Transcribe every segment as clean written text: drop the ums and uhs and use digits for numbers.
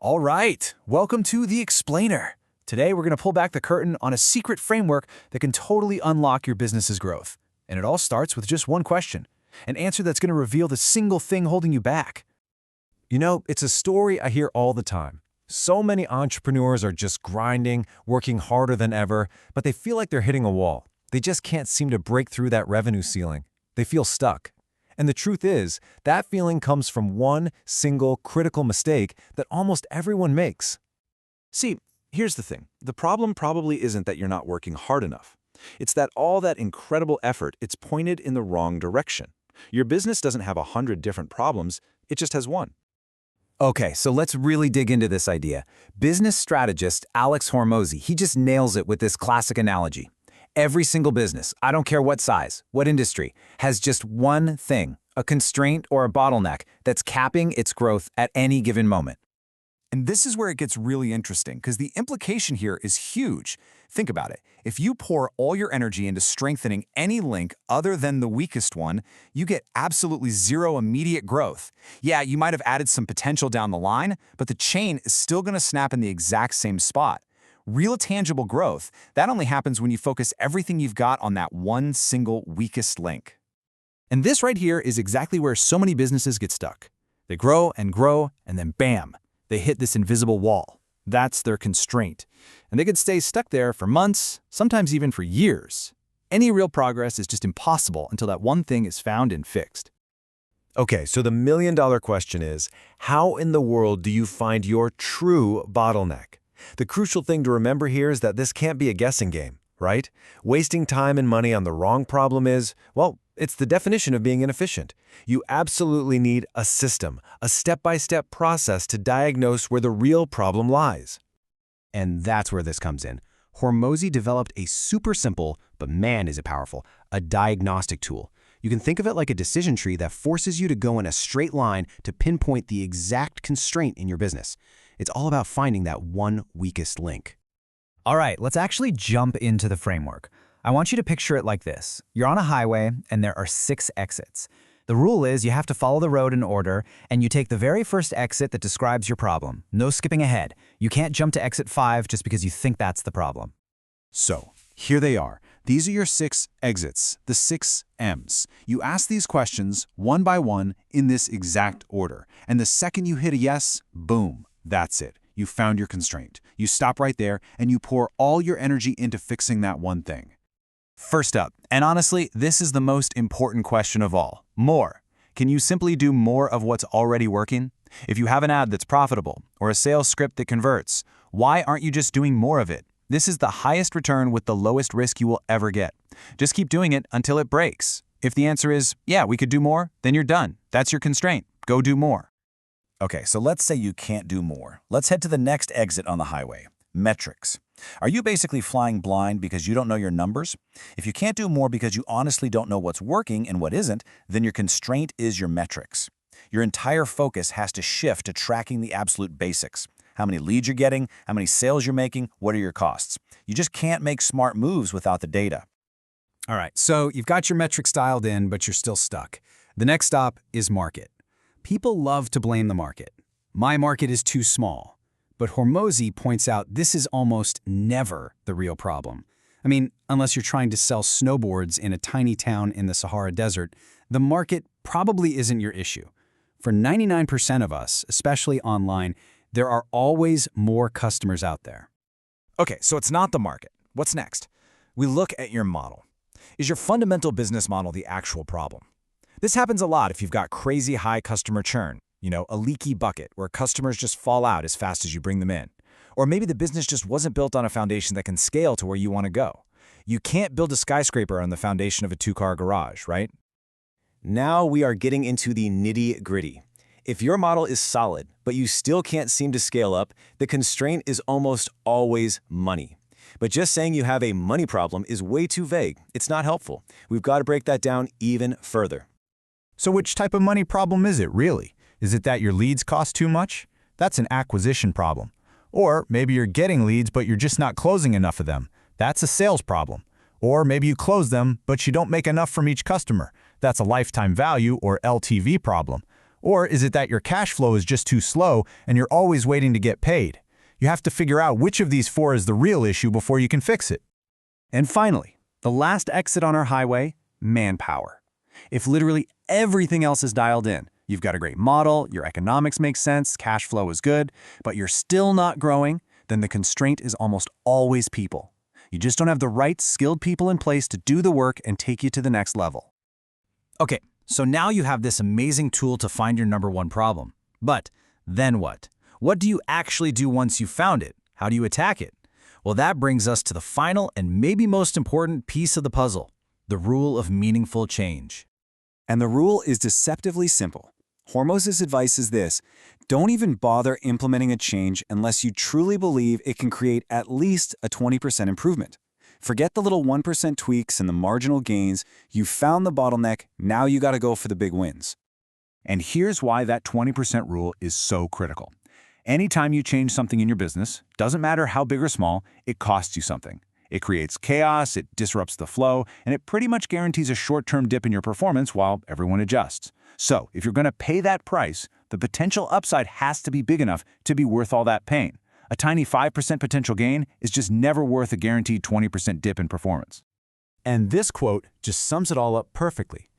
All right, welcome to The Explainer. Today we're going to pull back the curtain on a secret framework that can totally unlock your business's growth. And it all starts with just one question, an answer that's going to reveal the single thing holding you back. You know, it's a story I hear all the time. So many entrepreneurs are just grinding, working harder than ever, but they feel like they're hitting a wall. They just can't seem to break through that revenue ceiling. They feel stuck. And the truth is, that feeling comes from one single critical mistake that almost everyone makes. See, here's the thing. The problem probably isn't that you're not working hard enough. It's that all that incredible effort, it's pointed in the wrong direction. Your business doesn't have 100 different problems, it just has one. Okay, so let's really dig into this idea. Business strategist Alex Hormozi, he just nails it with this classic analogy. Every single business, I don't care what size, what industry, has just one thing, a constraint or a bottleneck that's capping its growth at any given moment. And this is where it gets really interesting, because the implication here is huge. Think about it. If you pour all your energy into strengthening any link other than the weakest one, you get absolutely zero immediate growth. Yeah, you might have added some potential down the line, but the chain is still going to snap in the exact same spot. Real tangible growth, that only happens when you focus everything you've got on that one single weakest link. And this right here is exactly where so many businesses get stuck. They grow, and then bam, they hit this invisible wall. That's their constraint. And they could stay stuck there for months, sometimes even for years. Any real progress is just impossible until that one thing is found and fixed. Okay, so the million-dollar question is, how in the world do you find your true bottleneck? The crucial thing to remember here is that this can't be a guessing game, right? Wasting time and money on the wrong problem is, well, it's the definition of being inefficient. You absolutely need a system, a step-by-step process to diagnose where the real problem lies. And that's where this comes in. Hormozi developed a super simple, but man is it powerful, a diagnostic tool. You can think of it like a decision tree that forces you to go in a straight line to pinpoint the exact constraint in your business. It's all about finding that one weakest link. All right, let's actually jump into the framework. I want you to picture it like this. You're on a highway, and there are 6 exits. The rule is you have to follow the road in order, and you take the very first exit that describes your problem. No skipping ahead. You can't jump to exit 5 just because you think that's the problem. So, here they are. These are your 6 exits, the 6 M's. You ask these questions one by one in this exact order. And the second you hit a yes, boom, that's it. You found your constraint. You stop right there, and you pour all your energy into fixing that one thing. First up, and honestly, this is the most important question of all. More. Can you simply do more of what's already working? If you have an ad that's profitable, or a sales script that converts, why aren't you just doing more of it? This is the highest return with the lowest risk you will ever get. Just keep doing it until it breaks. If the answer is, yeah, we could do more, then you're done. That's your constraint. Go do more. Okay, so let's say you can't do more. Let's head to the next exit on the highway. Metrics. Are you basically flying blind because you don't know your numbers? If you can't do more because you honestly don't know what's working and what isn't, then your constraint is your metrics. Your entire focus has to shift to tracking the absolute basics. How many leads you're getting, how many sales you're making, what are your costs. You just can't make smart moves without the data. All right, so you've got your metrics dialed in, but you're still stuck. The next stop is market. People love to blame the market. My market is too small. But Hormozi points out this is almost never the real problem. I mean, unless you're trying to sell snowboards in a tiny town in the Sahara Desert, the market probably isn't your issue. For 99% of us, especially online, there are always more customers out there. Okay, so it's not the market. What's next? We look at your model. Is your fundamental business model the actual problem? This happens a lot if you've got crazy high customer churn. You know, a leaky bucket where customers just fall out as fast as you bring them in. Or maybe the business just wasn't built on a foundation that can scale to where you want to go. You can't build a skyscraper on the foundation of a 2-car garage, right? Now we are getting into the nitty-gritty. If your model is solid, but you still can't seem to scale up, the constraint is almost always money. But just saying you have a money problem is way too vague. It's not helpful. We've got to break that down even further. So which type of money problem is it really? Is it that your leads cost too much? That's an acquisition problem. Or maybe you're getting leads, but you're just not closing enough of them. That's a sales problem. Or maybe you close them, but you don't make enough from each customer. That's a lifetime value or LTV problem. Or is it that your cash flow is just too slow and you're always waiting to get paid? You have to figure out which of these four is the real issue before you can fix it. And finally, the last exit on our highway, manpower. If literally everything else is dialed in, you've got a great model, your economics make sense, cash flow is good, but you're still not growing, then the constraint is almost always people. You just don't have the right skilled people in place to do the work and take you to the next level. Okay, so now you have this amazing tool to find your number one problem. But then what? What do you actually do once you've found it? How do you attack it? Well, that brings us to the final and maybe most important piece of the puzzle, the rule of meaningful change. And the rule is deceptively simple. Hormoz's advice is this: don't even bother implementing a change unless you truly believe it can create at least a 20% improvement. Forget the little 1% tweaks and the marginal gains. You've found the bottleneck, now you gotta go for the big wins. And here's why that 20% rule is so critical. Anytime you change something in your business, doesn't matter how big or small, it costs you something. It creates chaos, it disrupts the flow, and it pretty much guarantees a short-term dip in your performance while everyone adjusts. So, if you're going to pay that price, the potential upside has to be big enough to be worth all that pain. A tiny 5% potential gain is just never worth a guaranteed 20% dip in performance. And this quote just sums it all up perfectly.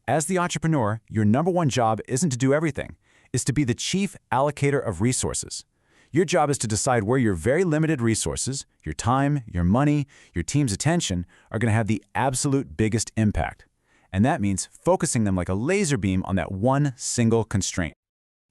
As the entrepreneur, your number one job isn't to do everything, it's to be the chief allocator of resources. Your job is to decide where your very limited resources, your time, your money, your team's attention, are going to have the absolute biggest impact. And that means focusing them like a laser beam on that one single constraint.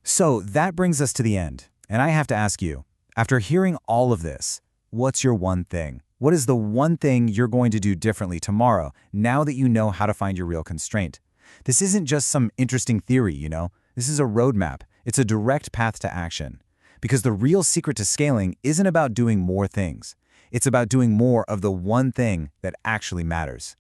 So that brings us to the end. And I have to ask you, after hearing all of this, what's your one thing? What is the one thing you're going to do differently tomorrow now that you know how to find your real constraint? This isn't just some interesting theory, you know? This is a roadmap. It's a direct path to action. Because the real secret to scaling isn't about doing more things. It's about doing more of the one thing that actually matters.